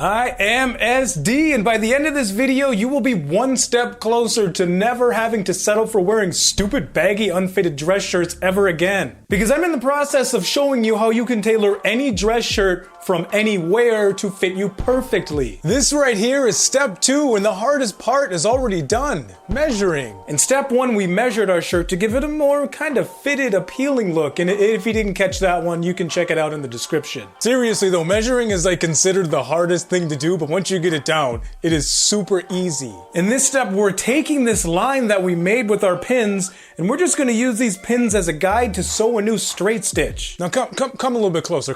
I am SD, and by the end of this video, you will be one step closer to never having to settle for wearing stupid, baggy, unfitted dress shirts ever again. Because I'm in the process of showing you how you can tailor any dress shirt from anywhere to fit you perfectly. This right here is step 2, and the hardest part is already done, measuring. In step 1, we measured our shirt to give it a more kind of fitted, appealing look, and if you didn't catch that one, you can check it out in the description. Seriously though, measuring is like considered the hardest thing to do, but once you get it down, it is super easy. In this step, we're taking this line that we made with our pins, and we're just gonna use these pins as a guide to sew a new straight stitch. Now come a little bit closer,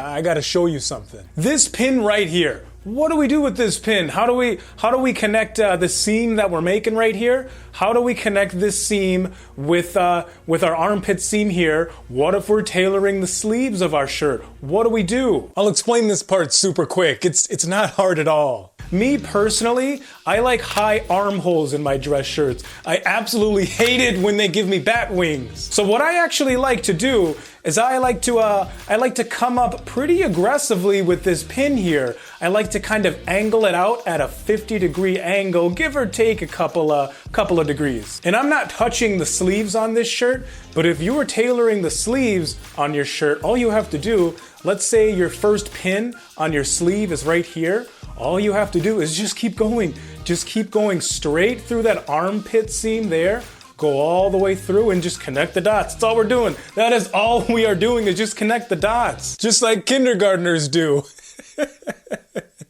I gotta show you something. This pin right here, what do we do with this pin? How do we connect the seam that we're making right here? How do we connect this seam with our armpit seam here? What if we're tailoring the sleeves of our shirt? What do we do? I'll explain this part super quick. It's not hard at all. Me personally, I like high armholes in my dress shirts. I absolutely hate it when they give me bat wings. So what I actually like to do is I like to come up pretty aggressively with this pin here. I like to kind of angle it out at a 50-degree angle, give or take a couple of degrees. And I'm not touching the sleeves on this shirt, but if you were tailoring the sleeves on your shirt, all you have to do, let's say your first pin on your sleeve is right here, all you have to do is just keep going. Just keep going straight through that armpit seam there, go all the way through and just connect the dots. That's all we're doing. That is all we are doing, is just connect the dots. Just like kindergartners do.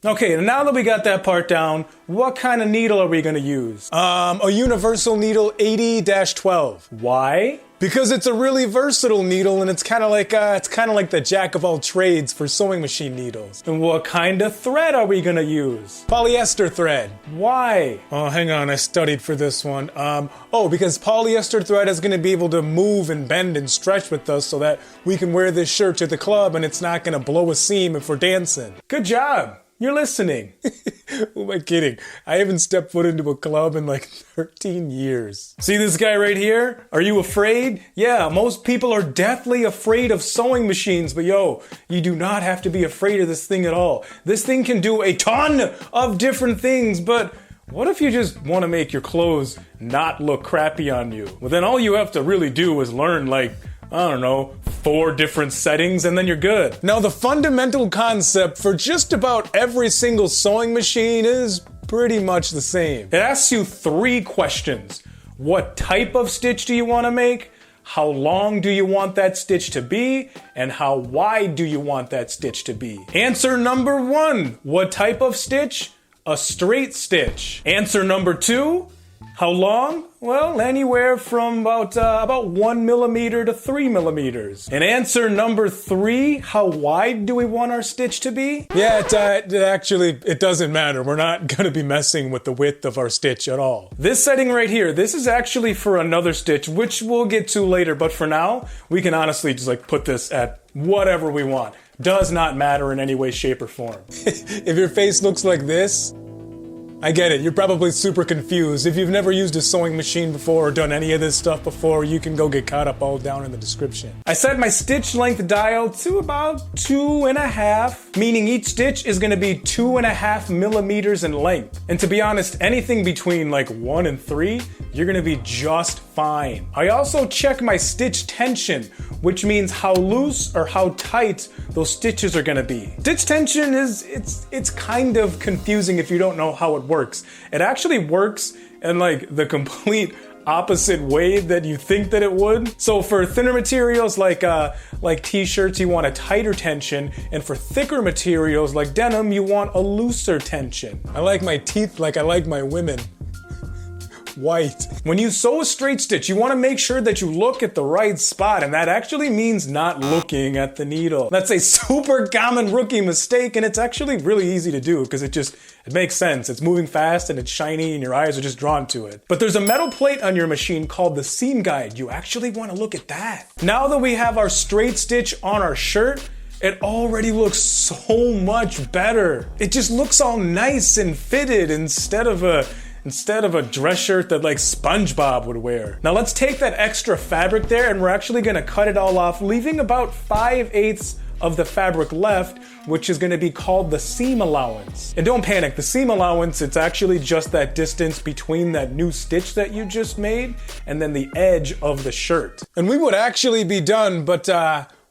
Okay, now that we got that part down, what kind of needle are we gonna use? A universal needle 80-12. Why? Because it's a really versatile needle, and it's kind of like the jack of all trades for sewing machine needles. And what kind of thread are we gonna use? Polyester thread. Why? Oh, hang on, I studied for this one. Because polyester thread is gonna be able to move and bend and stretch with us so that we can wear this shirt to the club and it's not gonna blow a seam if we're dancing. Good job. You're listening. Who am I kidding? I haven't stepped foot into a club in like 13 years. See this guy right here? Are you afraid? Yeah, most people are deathly afraid of sewing machines, but yo, you do not have to be afraid of this thing at all. This thing can do a ton of different things, but what if you just want to make your clothes not look crappy on you? Well, then all you have to really do is learn like, I don't know, 4 different settings and then you're good. Now the fundamental concept for just about every single sewing machine is pretty much the same. It asks you 3 questions. What type of stitch do you want to make? How long do you want that stitch to be? And how wide do you want that stitch to be? Answer number 1, what type of stitch? A straight stitch. Answer number 2, how long? Well, anywhere from about 1 millimeter to 3 millimeters. And answer number 3, how wide do we want our stitch to be? Yeah, it doesn't matter. We're not gonna be messing with the width of our stitch at all. This setting right here, this is actually for another stitch, which we'll get to later, but for now, we can honestly just like put this at whatever we want. Does not matter in any way, shape, or form. If your face looks like this, I get it, you're probably super confused. If you've never used a sewing machine before or done any of this stuff before, you can go get caught up all down in the description. I set my stitch length dial to about 2.5, meaning each stitch is gonna be 2.5 millimeters in length. And to be honest, anything between like 1 and 3, you're gonna be just fine. I also check my stitch tension, which means how loose or how tight those stitches are gonna be. Stitch tension it's kind of confusing if you don't know how it works. It actually works in like the complete opposite way that you think that it would. So for thinner materials like t-shirts, you want a tighter tension, and for thicker materials like denim, you want a looser tension. I like my teeth like I like my women. White. When you sew a straight stitch, you want to make sure that you look at the right spot, and that actually means not looking at the needle. That's a super common rookie mistake, and it's actually really easy to do because it makes sense. It's moving fast and it's shiny and your eyes are just drawn to it. But there's a metal plate on your machine called the seam guide. You actually want to look at that. Now that we have our straight stitch on our shirt, it already looks so much better. It just looks all nice and fitted instead of a dress shirt that like SpongeBob would wear. Now let's take that extra fabric there and we're actually gonna cut it all off, leaving about 5/8 of the fabric left, which is gonna be called the seam allowance. And don't panic, the seam allowance, it's actually just that distance between that new stitch that you just made and then the edge of the shirt. And we would actually be done, but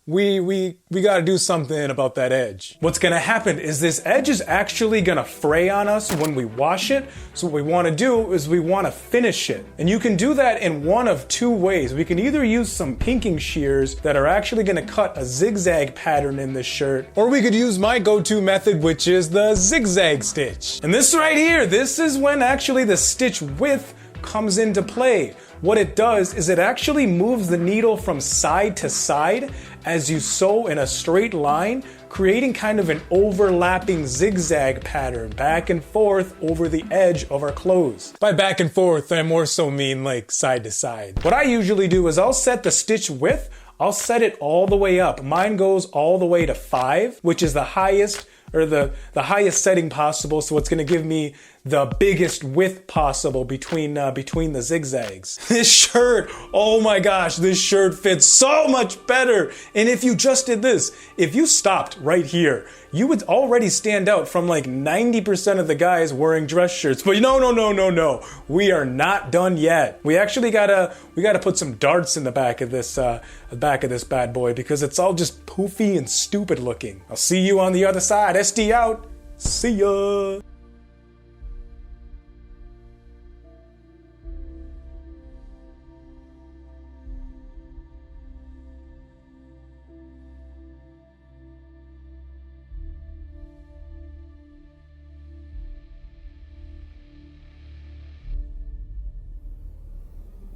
we gotta do something about that edge. What's gonna happen is this edge is actually gonna fray on us when we wash it. So what we wanna do is we wanna finish it. And you can do that in one of two ways. We can either use some pinking shears that are actually gonna cut a zigzag pattern in this shirt, or we could use my go-to method, which is the zigzag stitch. And this right here, this is when actually the stitch width comes into play. What it does is it actually moves the needle from side to side as you sew in a straight line, creating kind of an overlapping zigzag pattern back and forth over the edge of our clothes. By back and forth, I more so mean like side to side. What I usually do is I'll set the stitch width, I'll set it all the way up. Mine goes all the way to 5, which is the highest or the highest setting possible, so it's gonna give me the biggest width possible between the zigzags. This shirt, oh my gosh, this shirt fits so much better. And if you just did this, if you stopped right here, you would already stand out from like 90% of the guys wearing dress shirts. But no, we are not done yet. We actually gotta put some darts in the back of this bad boy because it's all just poofy and stupid looking. I'll see you on the other side. SD out. See ya.